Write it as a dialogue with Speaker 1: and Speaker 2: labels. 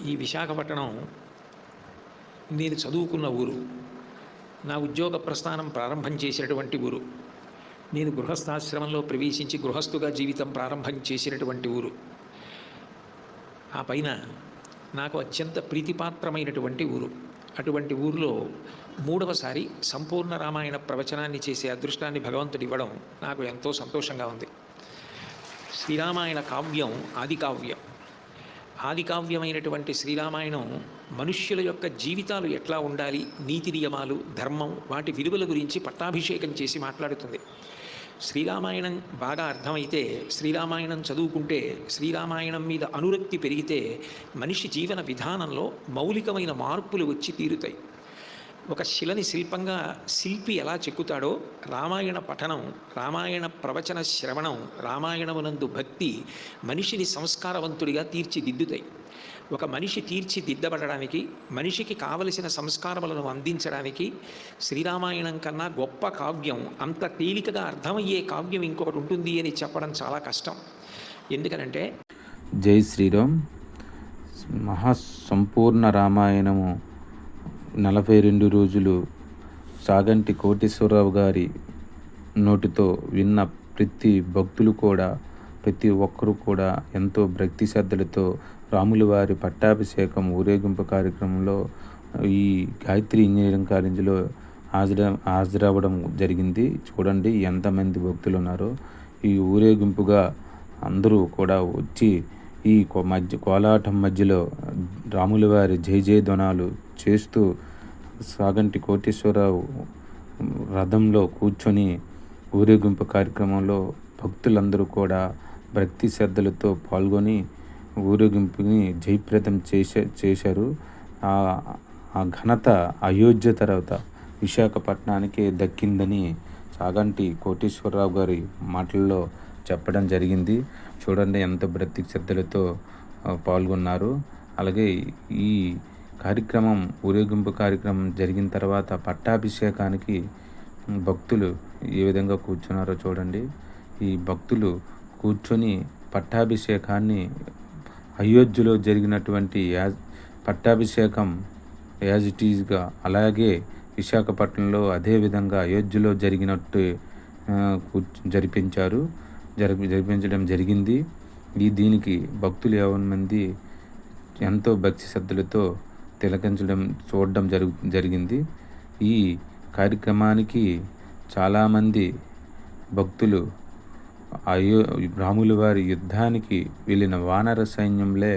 Speaker 1: ఈ విశాఖపట్నం నేను చదువుకున్న ఊరు. నా ఉద్యోగ ప్రస్థానం ప్రారంభం చేసినటువంటి ఊరు. నేను గృహస్థాశ్రమంలో ప్రవేశించి గృహస్థుగా జీవితం ప్రారంభం చేసినటువంటి ఊరు. ఆ పైన నాకు అత్యంత ప్రీతిపాత్రమైనటువంటి ఊరు. అటువంటి ఊరిలో మూడవసారి సంపూర్ణ రామాయణ ప్రవచనాన్ని చేసే అదృష్టాన్ని భగవంతుడు ఇవ్వడం నాకు ఎంతో సంతోషంగా ఉంది. శ్రీరామాయణ కావ్యం ఆది కావ్యం. ఆది కావ్యమైనటువంటి శ్రీరామాయణం మనుష్యుల యొక్క జీవితాలు ఎట్లా ఉండాలి, నీతి నియమాలు, ధర్మం, వాటి విలువల గురించి పట్టాభిషేకం చేసి మాట్లాడుతుంది. శ్రీరామాయణం బాగా అర్థమైతే, శ్రీరామాయణం చదువుకుంటే, శ్రీరామాయణం మీద అనురక్తి పెరిగితే మనిషి జీవన విధానంలో మౌలికమైన మార్పులు వచ్చి తీరుతాయి. ఒక శిలని శిల్పంగా శిల్పి ఎలా చెక్కుతాడో, రామాయణ పఠనం, రామాయణ ప్రవచన శ్రవణం, రామాయణమునందు భక్తి మనిషిని సంస్కారవంతుడిగా తీర్చిదిద్దుతాయి. ఒక మనిషి తీర్చిదిద్దబడడానికి, మనిషికి కావలసిన సంస్కారములను అందించడానికి శ్రీరామాయణం కన్నా గొప్ప కావ్యం, అంత తేలికగా అర్థమయ్యే కావ్యం ఇంకొకటి ఉంటుంది అని చెప్పడం చాలా కష్టం. ఎందుకనంటే,
Speaker 2: జై శ్రీరామ్. మహాసంపూర్ణ రామాయణము 42 రోజులు సాగంటి కోటేశ్వరరావు గారి నోటితో విన్న ప్రతి భక్తులు కూడా, ప్రతి ఒక్కరూ కూడా ఎంతో భక్తి శ్రద్ధలతో రాముల వారి పట్టాభిషేకం ఊరేగింపు కార్యక్రమంలో ఈ గాయత్రి ఇంజనీరింగ్ కాలేజీలో హాజరవ్వడం జరిగింది. చూడండి ఎంతమంది భక్తులు ఉన్నారో. ఈ ఊరేగింపుగా అందరూ కూడా వచ్చి ఈ కోలాటం మధ్యలో రాముల వారి జై జయ ధ్వనాలు చేస్తూ సాగంటి కోటేశ్వరరావు రథంలో కూర్చొని ఊరేగింపు కార్యక్రమంలో భక్తులందరూ కూడా భక్తి శ్రద్ధలతో పాల్గొని ఊరేగింపుని జయప్రదం చేశారు. ఆ ఘనత అయోధ్య తర్వాత విశాఖపట్నానికి దక్కిందని సాగంటి కోటేశ్వరరావు గారి మాటల్లో చెప్పడం జరిగింది. చూడండి ఎంత భక్తి శ్రద్ధలతో పాల్గొన్నారు. అలాగే ఈ కార్యక్రమం, ఊరేగింపు కార్యక్రమం జరిగిన తర్వాత పట్టాభిషేకానికి భక్తులు ఏ విధంగా కూర్చున్నారో చూడండి. ఈ భక్తులు కూర్చొని పట్టాభిషేకాన్ని అయోధ్యలో జరిగినటువంటి పట్టాభిషేకం యాజ్ ఇట్ ఈజ్గా అలాగే విశాఖపట్నంలో అదేవిధంగా అయోధ్యలో జరిగినట్టు జరిపించడం జరిగింది. దీనికి భక్తులు 50 మంది ఎంతో భక్తి శ్రద్ధలతో చూడడం జరిగింది. ఈ కార్యక్రమానికి చాలామంది భక్తులు రాముల వారి యుద్ధానికి వెళ్ళిన వానర సైన్యంలో